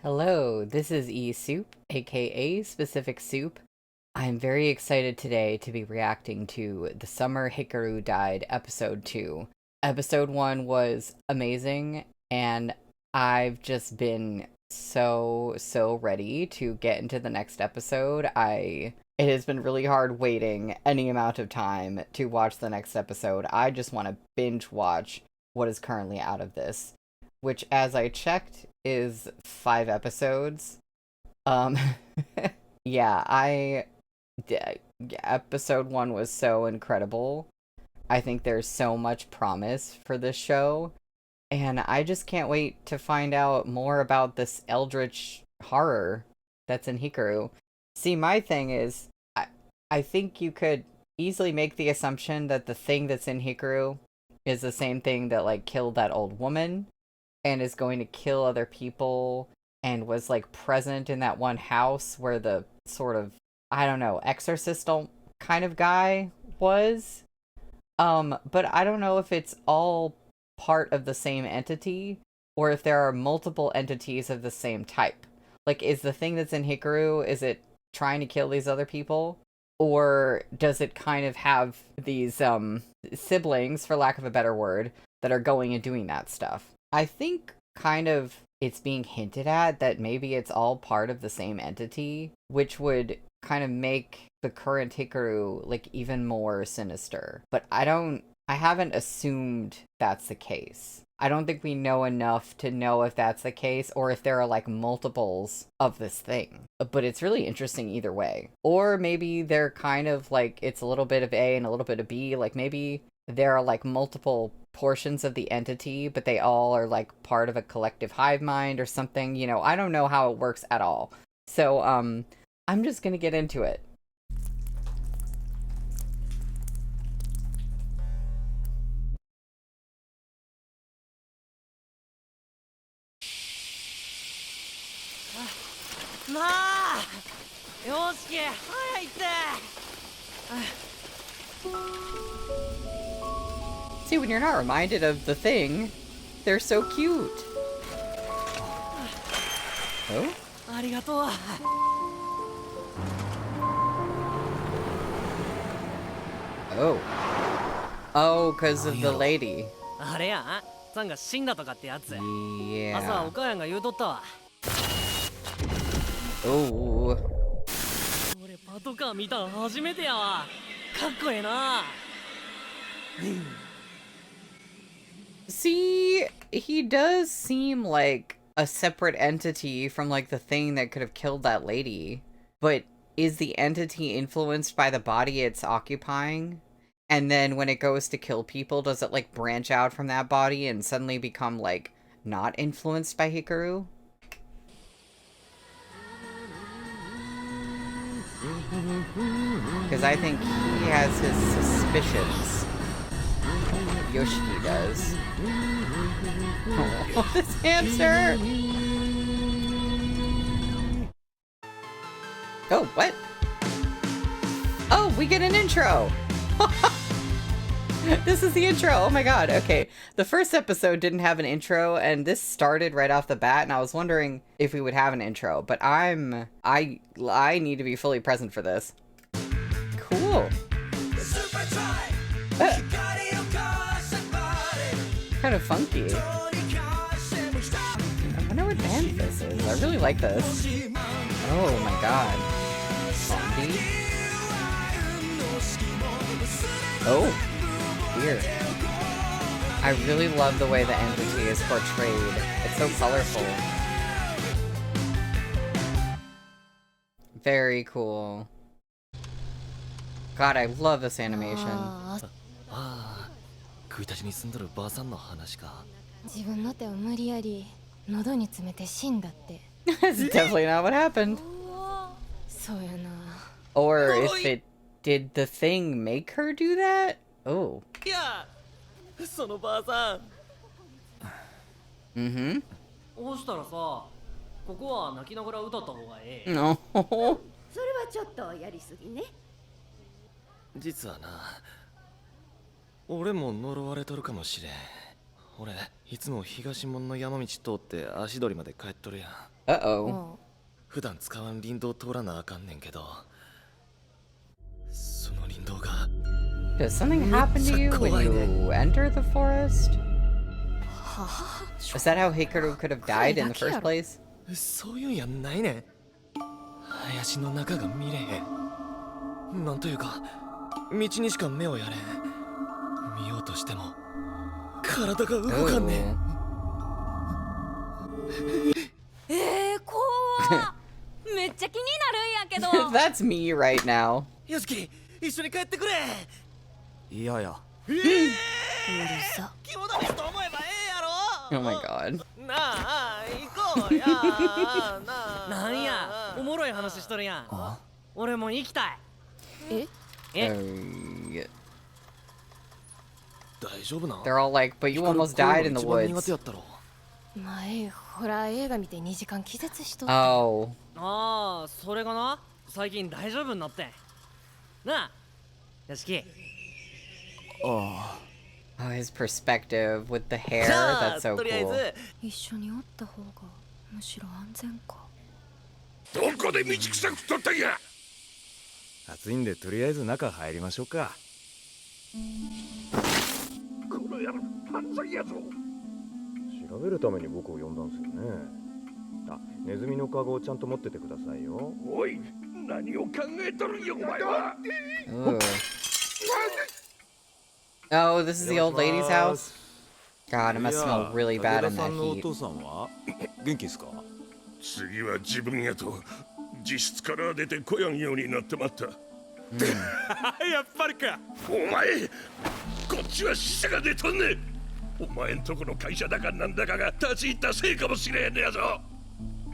Hello, this is E Soup, aka Specific Soup. I'm very excited today to be reacting to The Summer Hikaru Died episode 2. Episode 1 was amazing, and I've just been so ready to get into the next episode. It has been really hard waiting any amount of time to watch the next episode. I just want to binge watch what is currently out of this, which, as I checked, is 5 episodes. Um, yeah, episode 1 was so incredible. I think there's so much promise for this show, and I just can't wait to find out more about this eldritch horror that's in Hikaru. See, my thing is, I think you could easily make the assumption that the thing that's in Hikaru is the same thing that, like, killed that old woman and is going to kill other people and was, like, present in that one house where the sort of, I don't know, exorcist kind of guy was. But I don't know if it's all part of the same entity or if there are multiple entities of the same type. Like, is the thing that's in Hikaru, is it trying to kill these other people? Or does it kind of have these siblings, for lack of a better word, that are going and doing that stuff? I think kind of it's being hinted at that maybe it's all part of the same entity, which would kind of make the current Hikaru, like, even more sinister. But I haven't assumed that's the case. I don't think we know enough to know if that's the case or if there are, like, multiples of this thing. But it's really interesting either way. Or maybe they're kind of like, it's a little bit of A and a little bit of B. Like, maybe there are, like, multiple portions of the entity, but they all are, like, part of a collective hive mind or something. You know, I don't know how it works at all. So, I'm just gonna get into it. Yoshiki, See, when you're not reminded of the thing, they're so cute. Oh? Oh. Oh, because of the lady. Yeah. 朝お母やんが言うとったわ。Oh. 俺パトカー見たん初めてやわ。かっこええな。See, he does seem like a separate entity from, like, the thing that could have killed that lady. But is the entity influenced by the body it's occupying? And then when it goes to kill people, does it, like, branch out from that body and suddenly become, like, not influenced by Hikaru? Because I think he has his suspicions. Yoshiki does. Oh, this hamster! Oh, what? Oh, we get an intro! This is the intro. Oh my god. Okay. The first episode didn't have an intro, and this started right off the bat, and I was wondering if we would have an intro, but I need to be fully present for this. Cool. Kind of funky. I wonder what band this is. I really like this. Oh my god. Zombie. Oh. Weird. I really love the way the entity is portrayed. It's so colorful. Very cool. God, I love this animation. 食いたちに住んどるばあさんの話か。自分の手を無理やり喉に詰めて死んだって。That's definitely not what happened. そうやな。Or if it did the thing make her do that? Oh. いや、そのばあさん。Mm-hmm. どうしたらさ、ここは泣きながら歌った方がええ。No. それはちょっとやりすぎね。実はな、俺も呪われとるかもしれん。俺いつも東門の山道通って足取りまで帰っとるやん。 Uh-oh. 普段使わん林道通らなあかんねんけど、その林道が Does something happen to you when you enter the forest? Is that how Hikaru could have died in the first place? そういうんやないねん。林の中が見れへん。なんというか道にしか目をやれん。見ようとしても体が動かんねん。怖っめっちゃ気になるんやけど That's me right now. よしき、一緒に帰ってくれ。いややうるさ肝試しと思えばええやろ。 Oh my god. なあ、行こうや。なんやおもろい話しとるやん。俺も行きたい。え Yeah. 大丈夫な。 They're all like, but you almost died in the 一番苦 woods. 手やったろ。前ホラー映画見て2時間気絶しとった Oh. ああ、それがな最近大丈夫になってんなあ。よしき、 あ Oh, his perspective with the hair. じゃあ That's so とりあえ cool. ず一緒におった方がむしろ安全かどこで道草食っとったんや。暑いんでとりあえず中入りましょうか。この野郎犯罪やぞ。調べるために僕を呼んだんですよね。あ、ネズミのカゴをちゃんと持っててくださいよ。おい、何を考えとるんやお前は。 Ooh. Oh, this is the old lady's house? God, it must smell really bad in 武田さ that んのお heat. 父さんは元気ですか？次は自分やと自室から出てこやんようになってまった。やっぱりか。お前、こっちは死者が出とんねん。お前んとこの会社だかなんだかが立ち入ったせいかもしれへんねやぞ。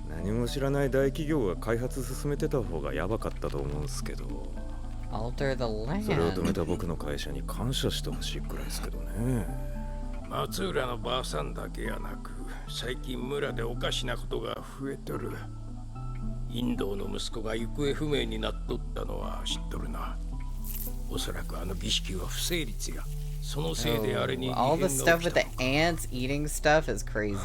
何も知らない大企業が開発進めてた方がヤバかったと思うんすけど、 Alter the それを止め land. た僕の会社に感謝してほしいくらいですけどね。松浦のばあさんだけやなく、最近村でおかしなことが増えとる。インドの息子が行方不明になっとったのは知っとるな。おそらくあの儀式は不成立や。そのせいであれに異 All 変 the が stuff 起 with きた the のか。 ants eating stuff is crazy.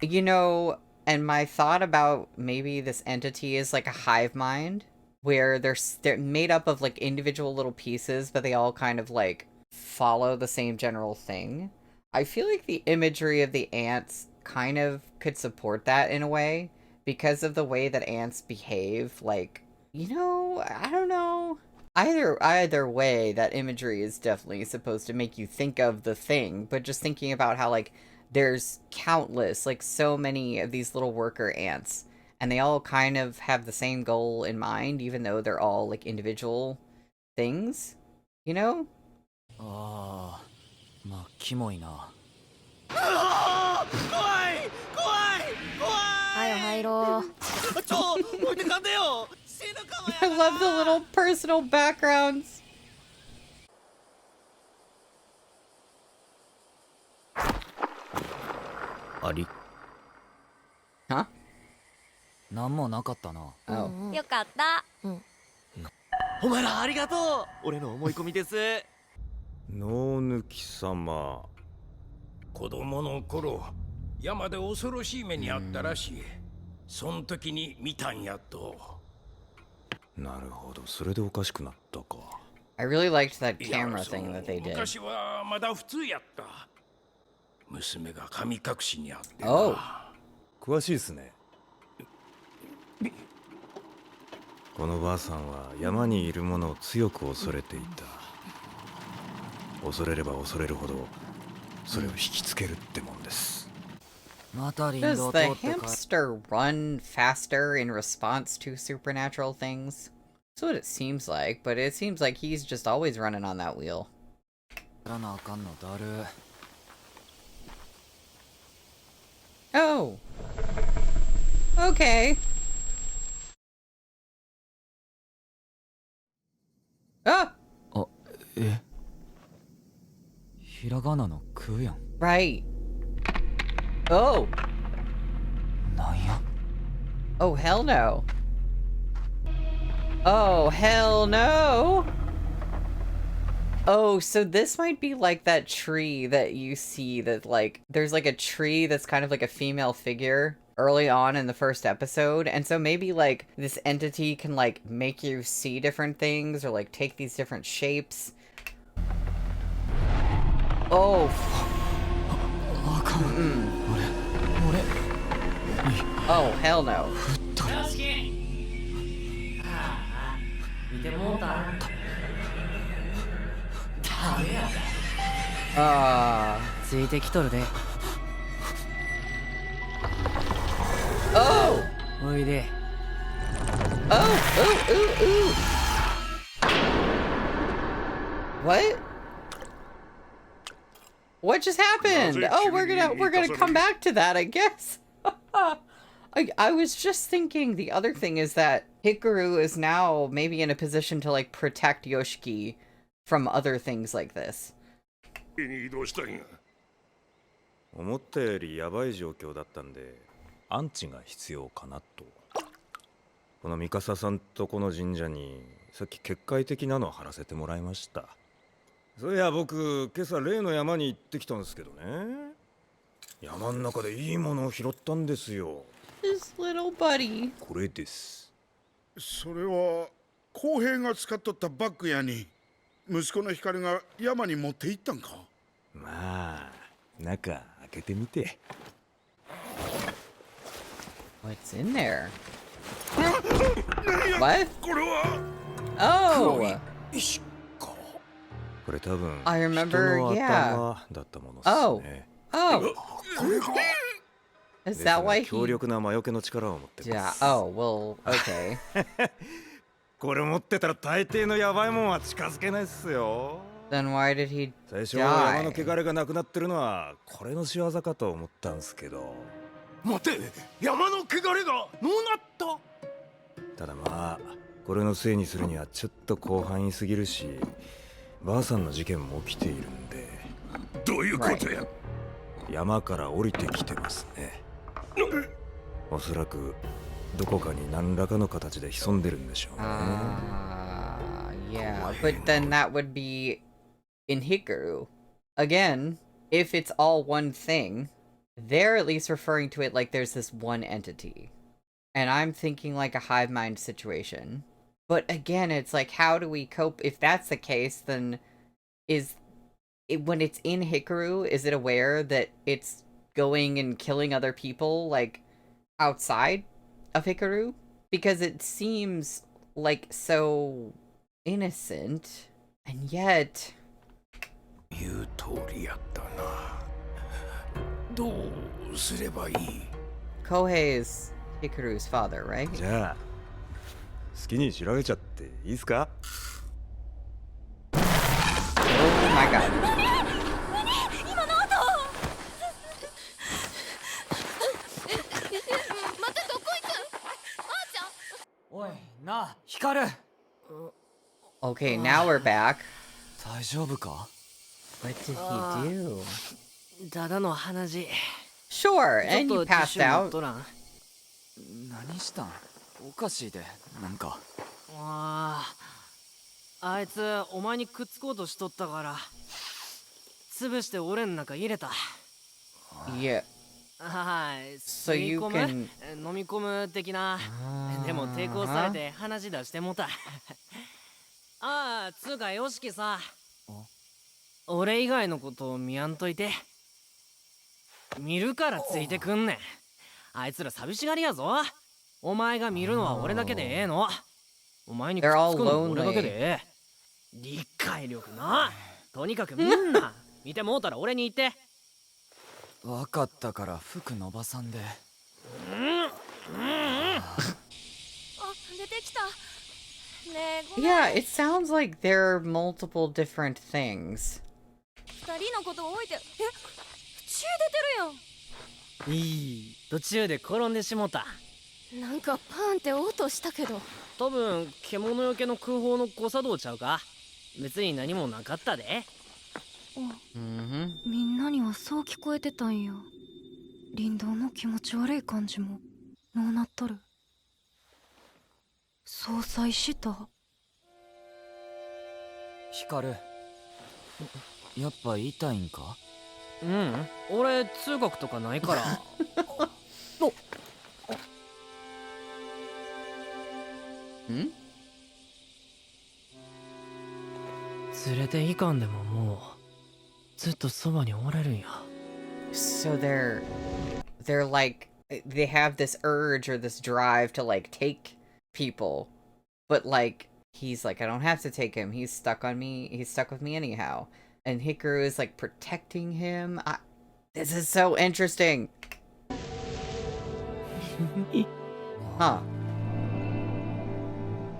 You know, and my thought about maybe this entity is like a hive mind, where they're made up of like individual little pieces, but they all kind of like follow the same general thing. I feel like the imagery of the ants kind of could support that in a way, because of the way that ants behave. Like, you know, I don't know. Either way, that imagery is definitely supposed to make you think of the thing, but just thinking about how, like, there's countless, like, so many of these little worker ants, and they all kind of have the same goal in mind, even though they're all, like, individual things, you know? ああ、まあキモいな。怖い怖い怖はいよ入ろうい。ちょ、置いてかんでよ。死ぬかも I やな。 love the little personal backgrounds. あり。Huh? なんもなかったな。 Oh. よかったお前らありがとう。俺の思い込みです。脳抜き様。子供の頃、山で恐ろしい目にあったらしい。そん時に見たんやと。なるほど、それでおかしくなったか。I really liked that いや camera そ thing の that they did. 昔はまだ普通やった。娘が神隠しにあってな。 Oh. 詳しいっすね。このばあさんは山にいるものを強く恐れていた。恐れれば恐れるほどそれを引きつけるってもんです。また林 Does 道 the 通ってか。 hamster run faster in response to supernatural things? That's what it seems like, but it seems like he's just always running on that wheel. らなあかんのだる。 Oh. Okay. Ah! あ、え。ひらがなの空やん。 Right. Oh. なんや。 Oh, hell no. Oh, hell no. Oh, so this might be like that tree that you see that like there's like a tree that's kind of like a female figure early on in the first episode. And so maybe like this entity can like make you see different things or like take these different shapes. Oh. Oh, hell no. 見てもうた。 ついてきとるで。Oh! おいで。 Oh! Ooh! Ooh! Ooh! What? What just happened? Oh, we're gonna come back to that, I guess. I was just thinking the other thing is that Hikaru is now maybe in a position to like protect Yoshiki from other things like this. に移動したいが。思ったよりヤバい状況だったんでアンチが必要かなと。このミカサさんとこの神社にさっき結界的なのを貼らせてもらいました。そういや僕今朝例の山に行ってきたんですけどね。山の中でいいものを拾ったんですよ。His little buddy. これです。それは公平が使っとったバッグやに息子の光が山に持って行ったんか。まあ中開けてみて。 What's in there? What? これは Oh! 石か。これ多分 I 人 remember, の yeah. 頭だったものですね。Oh! これが Is that why 強 he... 力な魔除けの力を持ってま Yeah, す。 oh, well, okay. これ持ってたら大抵のヤバいもんは近づけないっすよ。 Then why did he 最初山 die? の汚れがなくなってるのはこれの仕業かと思ったんすけど。待て、山の汚れがのうなった。ただまあこれのせいにするにはちょっと広範囲すぎるし、ばあさんの事件も起きているんで。どういうことや。山から降りてきてますね。おそらくどこかに何らかの形で潜んでるんでしょうね。Yeah, but then that would be in Hikaru. Again, if it's all one thing, they're at least referring to it like there's this one entity. And I'm thinking like a hive mind situation. But again, it's like, how do we cope? If that's the case, then is it, when it's in Hikaru, is it aware that it's going and killing other people like outside of Hikaru? Because it seems like so innocent, and yet 言う通りやったな。どうすればいい。 Kohei is Hikaru's father, right? じゃあ好きに調べちゃっていいっすか。 Oh my god. 今の音またどこ行くあーちゃんおい、なあ、光る。 Okay, now we're back. 大丈夫か？ What did he do? ただの話。 Sure, ち and ょ you っとティッ passed シュ持っ out. とらん。何したん？おかしいで、なんか。あいつお前にくっつこうとしとったから潰して俺ん中入れた。 Yeah. はい、 So 吸い you 込む can... 飲み込む的な。でも抵抗されて話出してもた。ああ、つうかよしきさ、俺以外のことを見やんといて。見るからついてくんねん。あいつら寂しがりやぞ。お前が見るのは俺だけでええの。お前にくっつくのは俺だけでええ。理解力な。とにかくみんな見てもうたら俺に言って。わかったから服伸ばさんで。あ、出てきた。ねえ、ごめん。 Yeah, it sounds like there are multiple different things. 二人のこと置いて、血出てるやん。いい。途中で転んでしもた。なんかパーンって音したけど。多分獣よけの空砲の誤作動ちゃうか。別に何もなかったで。みんなにはそう聞こえてたんや。林道の気持ち悪い感じものうなっとる。相殺した。光る、やっぱ痛いんか？うん、俺通学とかないから。おん？連れて行かんでももうずっとそばにおれるんや。 So they're like they have this urge or this drive to like take people, but like he's like, I don't have to take him. He's stuck on me. He's stuck with me anyhow. And Hikaru is like protecting him. This is so interesting. Huh.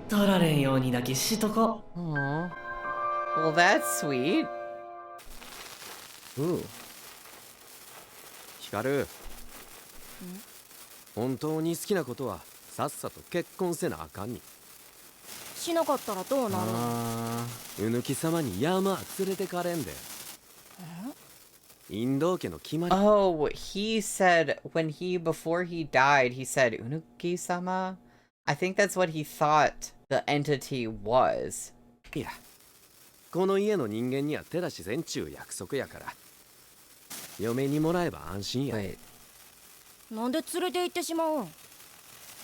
取られんようにだけしとこ。 Aw. Well, that's sweet. ヒカル、本当に好きなことはさっさと結婚せなあかんに。しなかったらどうなる？うぬき様に山連れてかれんで。インド家の決まり。Oh, he said before he died, he said Unuki-sama. I think that's what he thought the entity was. いや、この家の人間には手出しせんちゅう約束やから。嫁にもらえば安心や。なんで連れて行ってしまうん？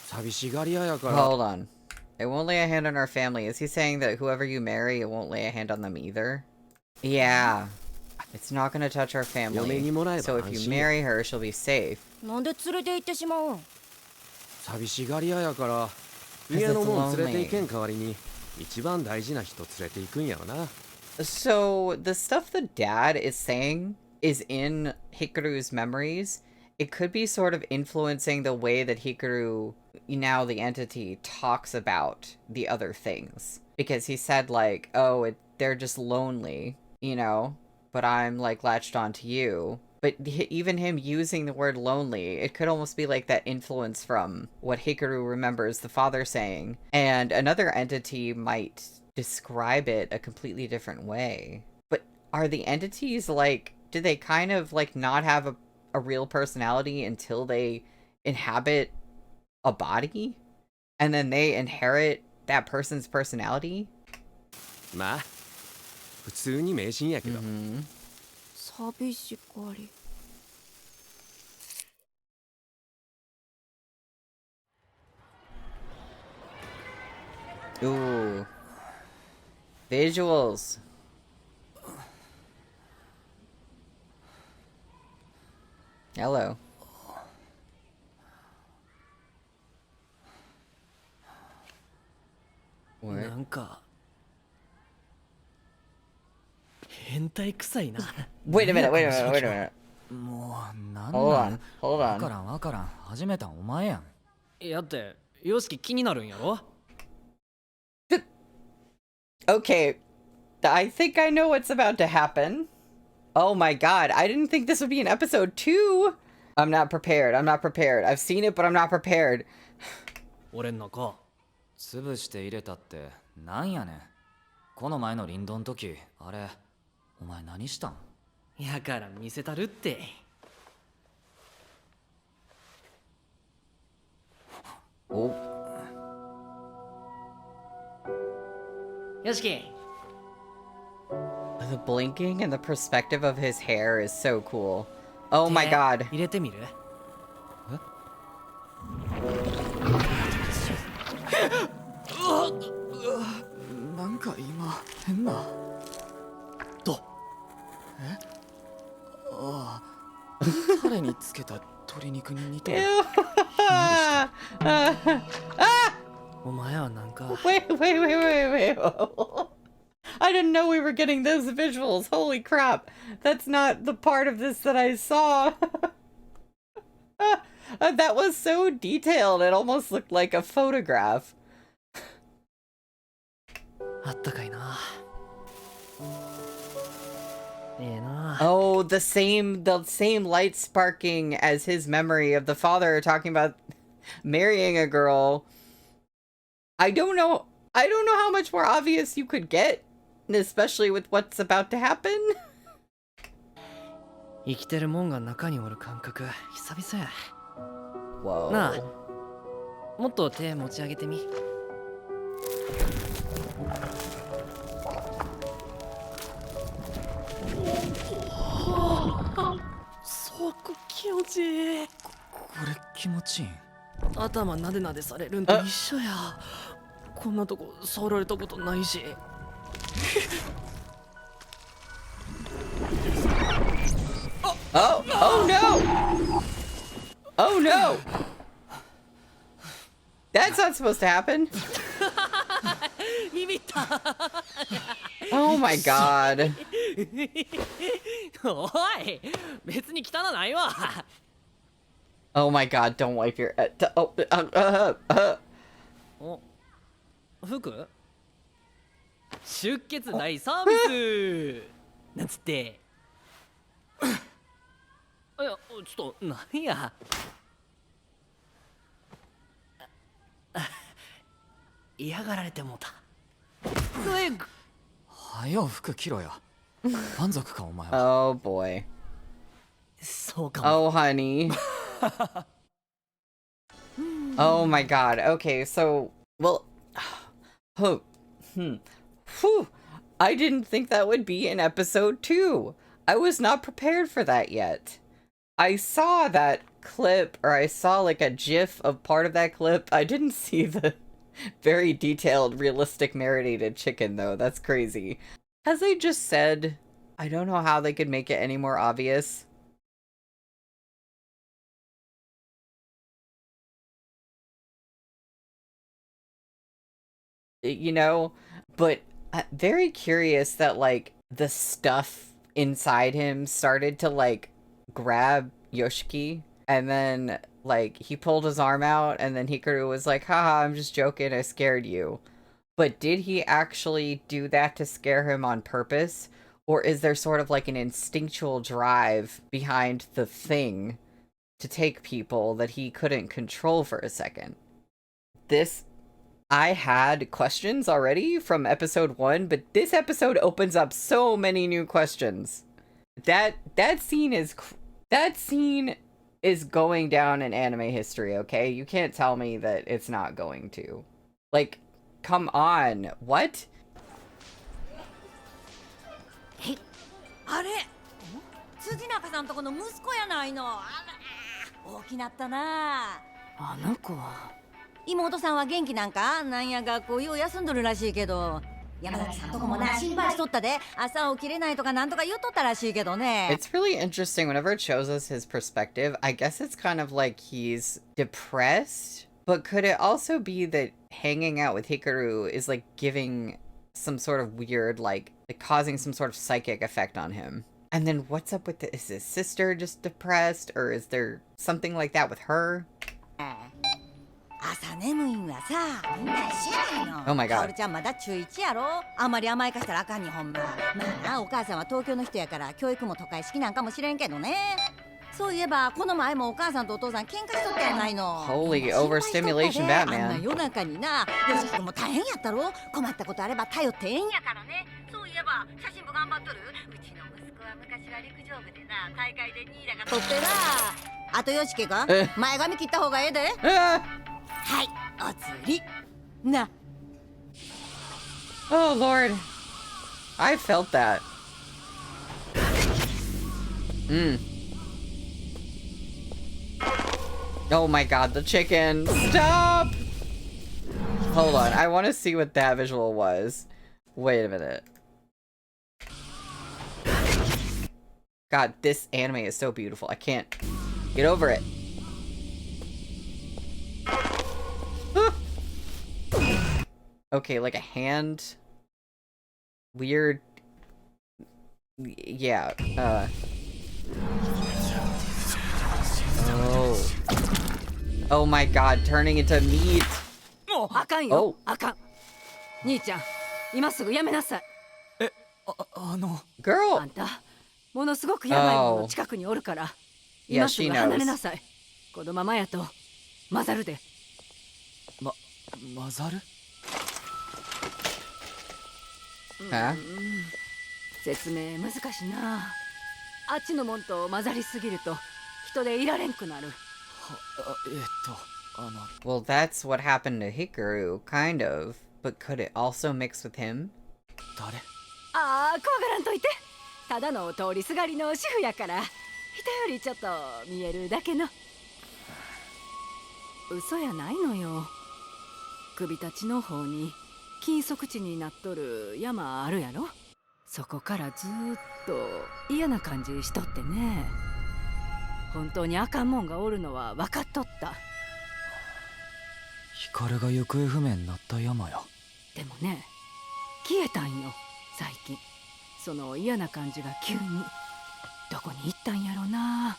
寂しがり屋やから。Hold on. It won't lay a hand on our family. Is he saying that whoever you marry, it won't lay a hand on them either? Yeah. It's not gonna touch our family. So if you marry her, she'll be safe. なんで連れて行ってしまうん？寂しがり屋やから、家のもん連れて行けん代わりに、一番大事な人連れて行くんやろな。So the stuff the dad is saying is in Hikaru's memories. It could be sort of influencing the way that Hikaru, now the entity, talks about the other things. Because he said like, oh, they're just lonely, you know, but I'm like latched onto you. But even him using the word lonely, it could almost be like that influence from what Hikaru remembers the father saying. And another entity might describe it a completely different way. But are the entities like, do they kind of like not have a real personality until they inhabit a body? And then they inherit that person's personality? まあ、普通に迷信やけど。寂しがり。Ooh. Visuals. Hello. What? なんか変態臭いな。 Wait a minute. もうなんなん Hold on. わからん始めたんお前やん。やってヨシキ気になるんやろ。 Okay. I think I know what's about to happen. Oh my god, I didn't think this would be in episode 2! I'm not prepared. I've seen it, but I'm not prepared. 俺ん中潰して入れたってなんやねん。この前の林道の時あれお前何したん？やから見せたるって。およしき。 The blinking and the perspective of his hair is so cool. Oh my god. 入れてみる？なんか今変な。ど？え？ああ、タレにつけた鶏肉に似てる。お前はなんか。Wait. I didn't know we were getting those visuals. Holy crap. That's not the part of this that I saw. That was so detailed. It almost looked like a photograph. あったかいな。な。 Oh, the same light sparking as his memory of the father talking about marrying a girl. I don't know how much more obvious you could get, especially with what's about to happen. 生きてるもんが中におる感覚久々や。 Whoa. なあ、もっと手持ち上げてみ。気持ちいい。これ気持ちいいん？頭なでなでされるんと一緒や。こんなとこ触られたことないし。Oh no! Oh no! That's not supposed to happen. ビビった。Oh my god. おい、別に汚ないわ。Oh my god, don't wipe your...お、服出血大サービスなんつって。いや、ちょっと、なんや。嫌がられてもうた。はよ服着ろや。満足かお前は。Oh boy. そうかも。Oh honey. Oh my god. Okay, so... Well... Whew. I didn't think that would be in episode 2. I was not prepared for that yet. I saw that clip, or I saw like a gif of part of that clip. I didn't see the very detailed, realistic marinated chicken though. That's crazy. As I just said, I don't know how they could make it any more obvious. You know, but I'm very curious that like the stuff inside him started to like grab Yoshiki, and then like he pulled his arm out, and then Hikaru was like, haha, I'm just joking, I scared you. But did he actually do that to scare him on purpose? Or is there sort of like an instinctual drive behind the thing to take people that he couldn't control for a second? I had questions already from episode 1, but this episode opens up so many new questions. That scene is going down in anime history, okay? You can't tell me that it's not going to. Like, come on. What? あれ辻中さんとこの息子やないの。あら、大きなったな。あの子は。妹さんは元気なんか？なんや学校よう休んどるらしいけど。山崎さんとこもな心配しとったで。朝起きれないとかなんとか言うとったらしいけどね。It's really interesting whenever it shows us his perspective. I guess it's kind of like he's depressed, but could it also be that hanging out with Hikaru is like giving some sort of weird, like causing some sort of psychic effect on him? And then what's up with is his sister just depressed, or is there something like that with her? 朝眠いんはさ、みんな一緒やないの。Oh my god. カオルちゃんまだ中1やろ。あんまり甘やかしたらあかんにほんま。まあな、お母さんは東京の人やから教育も都会好きなんかもしれんけどね。そういえばこの前もお母さんとお父さん喧嘩しとったやないの。 Holy overstimulation あん Batman. な夜中にな、ヨシキ君も大変やったろ。困ったことあれば頼ってええんやからね。そういえば写真部頑張っとる。うちの息子は昔は陸上部でな、大会で2位だから取ってな。あとヨシキが前髪切った方がええで。はい、お釣りな。 Oh lord. I felt that. Oh my god, the chicken. Stop! Hold on, I want to see what that visual was. Wait a minute. God, this anime is so beautiful. I can't get over it. Okay, like a hand. Weird. Yeah, Oh. Oh my god, turning into meat. もうあかんよ。あかん。兄ちゃん、今すぐやめなさい。Girl. あんた、ものすごくやばいものの近くにおるから、今すぐ離れなさい。このままやと混ざるで。混ざる？説明難しいな。あっちのもんと混ざりすぎると人でいられんくなる。Well, that's what happened to Hikaru, kind of. But could it also mix with him? ああ、怖がらんといて。ただの通りすがりの主婦やから。人よりちょっと見えるだけの。嘘やないのよ。首たちの方に禁足地になっとる山あるやろ。そこからずーっと嫌な感じしとってね。本当にあかんもんがおるのは分かっとった。ヒカルが行方不明になった山や。でもね、消えたんよ最近。その嫌な感じが急に。どこに行ったんやろな。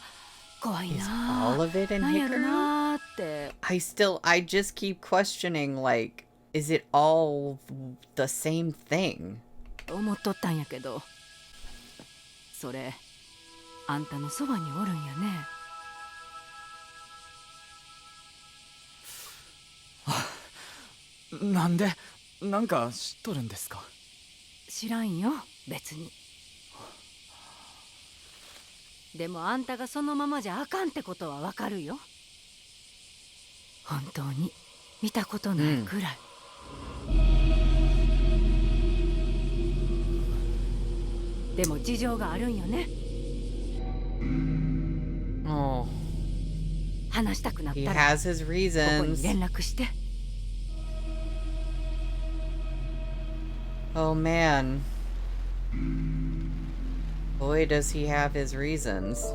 怖い Is な。 all of it in なんやろ Hikaru? なって。I just keep questioning, like, is it all the same thing? 思っとったんやけど、それあんたのそばにおるんやね。なんでなんか知っとるんですか？知らんよ別に。でもあんたがそのままじゃあかんってことはわかるよ。本当に見たことないくらい、でも事情があるんよね。Oh, 話したくなっ he たら has his ここに reasons. 連絡して。 Oh man. Boy, does he have his reasons.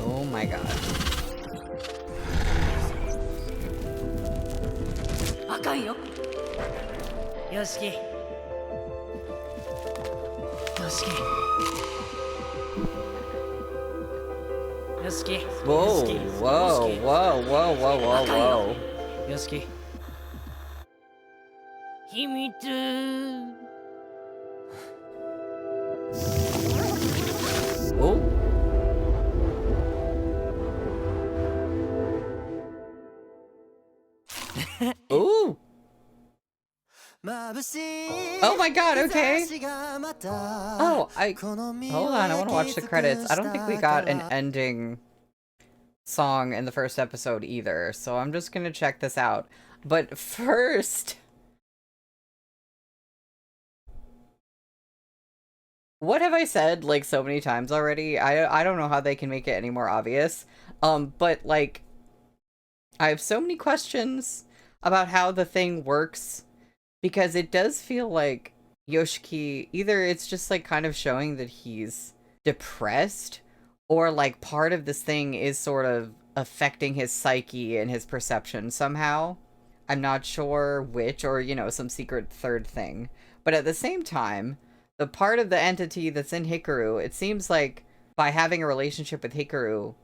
Oh my god. あかんよ。よしき。よしき。よしき。 Whoa, whoa, whoa, whoa, whoa, whoa, whoa. よしき。秘密。Oh. Ooh. Oh my god, okay. Oh, hold on, I want to watch the credits. I don't think we got an ending song in the first episode either, so I'm just gonna check this out. But first, what have I said like so many times already? I don't know how they can make it any more obvious. But like, I have so many questions about how the thing works, because it does feel like Yoshiki, either it's just like kind of showing that he's depressed, or like part of this thing is sort of affecting his psyche and his perception somehow. I'm not sure which, or, you know, some secret third thing. But at the same time, the part of the entity that's in Hikaru, it seems like by having a relationship with Hikaru,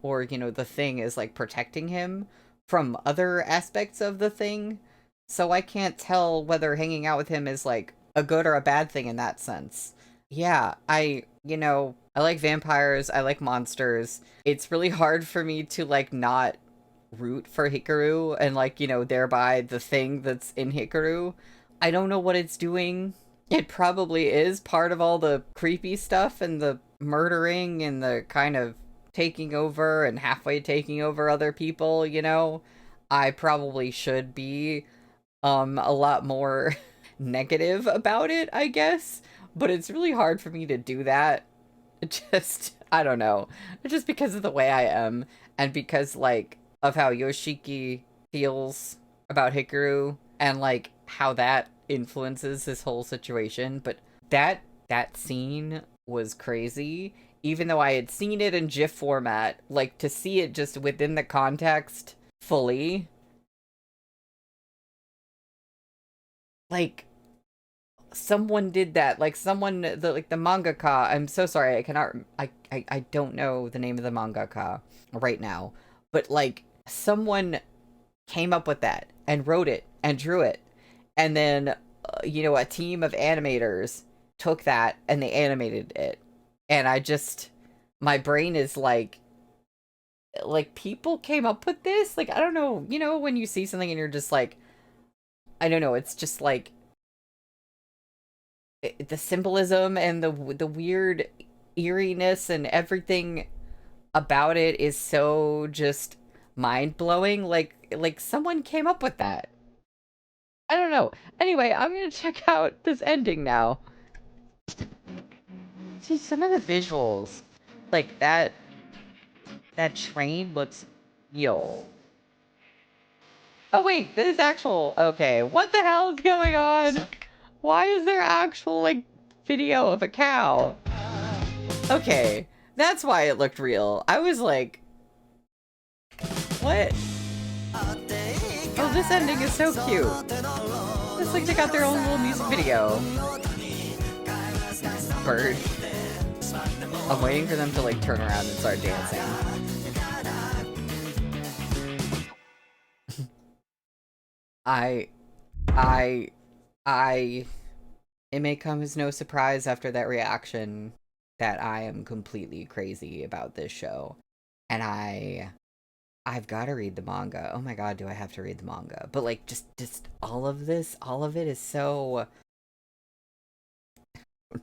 or, you know, the thing is like protecting him from other aspects of the thing. So I can't tell whether hanging out with him is like a good or a bad thing in that sense. Yeah, I like vampires, I like monsters. It's really hard for me to like not root for Hikaru and like, you know, thereby the thing that's in Hikaru. I don't know what it's doing. It probably is part of all the creepy stuff and the murdering and the kind of taking over and halfway taking over other people, you know? I probably should be a lot more negative about it, I guess. But it's really hard for me to do that. Just, I don't know. Just because of the way I am. And because, like, of how Yoshiki feels about Hikaru. And, like, how that influences this whole situation. But that scene was crazy. Even though I had seen it in GIF format. Like, to see it just within the context fully. Like, someone did that. Like, someone, the mangaka, I'm so sorry, I don't know the name of the mangaka right now. But, like, someone came up with that and wrote it and drew it. And then, you know, a team of animators took that and they animated it. And my brain is like, people came up with this? Like, I don't know, you know, when you see something and you're just like, I don't know, it's just like the symbolism and the weird eeriness and everything about it is so just mind-blowing. Like someone came up with that. I don't know. Anyway, I'm gonna check out this ending now. See, some of the visuals, like that train looks real. Oh wait, this is actual. Okay, what the hell is going on? Why is there actual, like, video of a cow? Okay, that's why it looked real. I was like, what? Oh, this ending is so cute. It's like they got their own little music video. Bird. I'm waiting for them to, like, turn around and start dancing. It may come as no surprise after that reaction that I am completely crazy about this show. And I've got to read the manga. Oh my god, do I have to read the manga? But like, just all of this, all of it is so...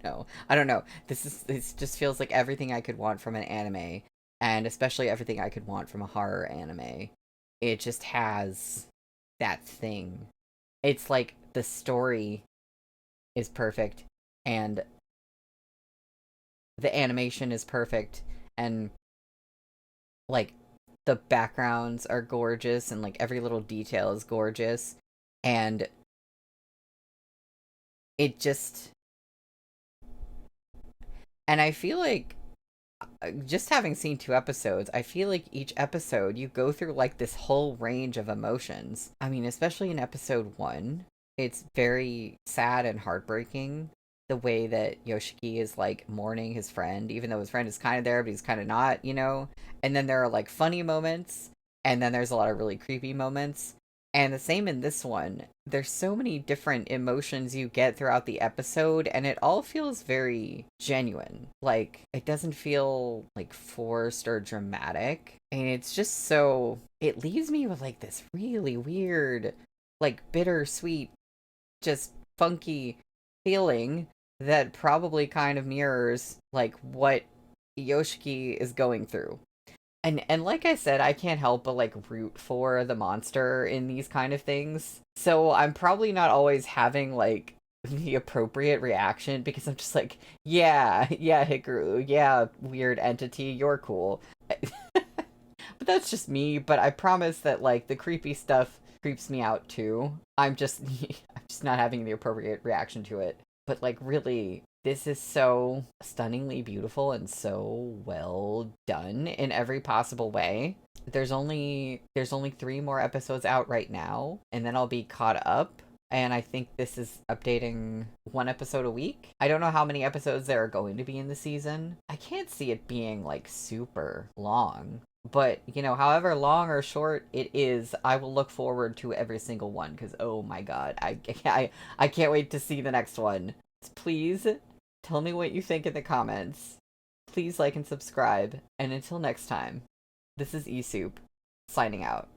No, I don't know. This just feels like everything I could want from an anime. And especially everything I could want from a horror anime. It just has that thing. It's like the story is perfect and the animation is perfect and like the backgrounds are gorgeous and like every little detail is gorgeous and it just... And I feel like just having seen 2 episodes, I feel like each episode you go through like this whole range of emotions. I mean, especially in episode 1, it's very sad and heartbreaking the way that Yoshiki is like mourning his friend, even though his friend is kind of there, but he's kind of not, you know? And then there are like funny moments, and then there's a lot of really creepy moments. And the same in this one. There's so many different emotions you get throughout the episode, and it all feels very genuine. Like, it doesn't feel, like, forced or dramatic. And it's just so... It leaves me with, like, this really weird, like, bittersweet, just funky feeling that probably kind of mirrors, like, what Yoshiki is going through. And like I said, I can't help but like root for the monster in these kind of things. So I'm probably not always having like the appropriate reaction because I'm just like, yeah, Hikaru, yeah, weird entity, you're cool. But that's just me, but I promise that like the creepy stuff creeps me out too. I'm just not having the appropriate reaction to it. But like really, this is so stunningly beautiful and so well done in every possible way. There's only 3 more episodes out right now, and then I'll be caught up. And I think this is updating 1 episode a week. I don't know how many episodes there are going to be in the season. I can't see it being like super long. But, you know, however long or short it is, I will look forward to every single one because, oh my god, I can't wait to see the next one. Please tell me what you think in the comments. Please like and subscribe. And until next time, this is eSoup, signing out.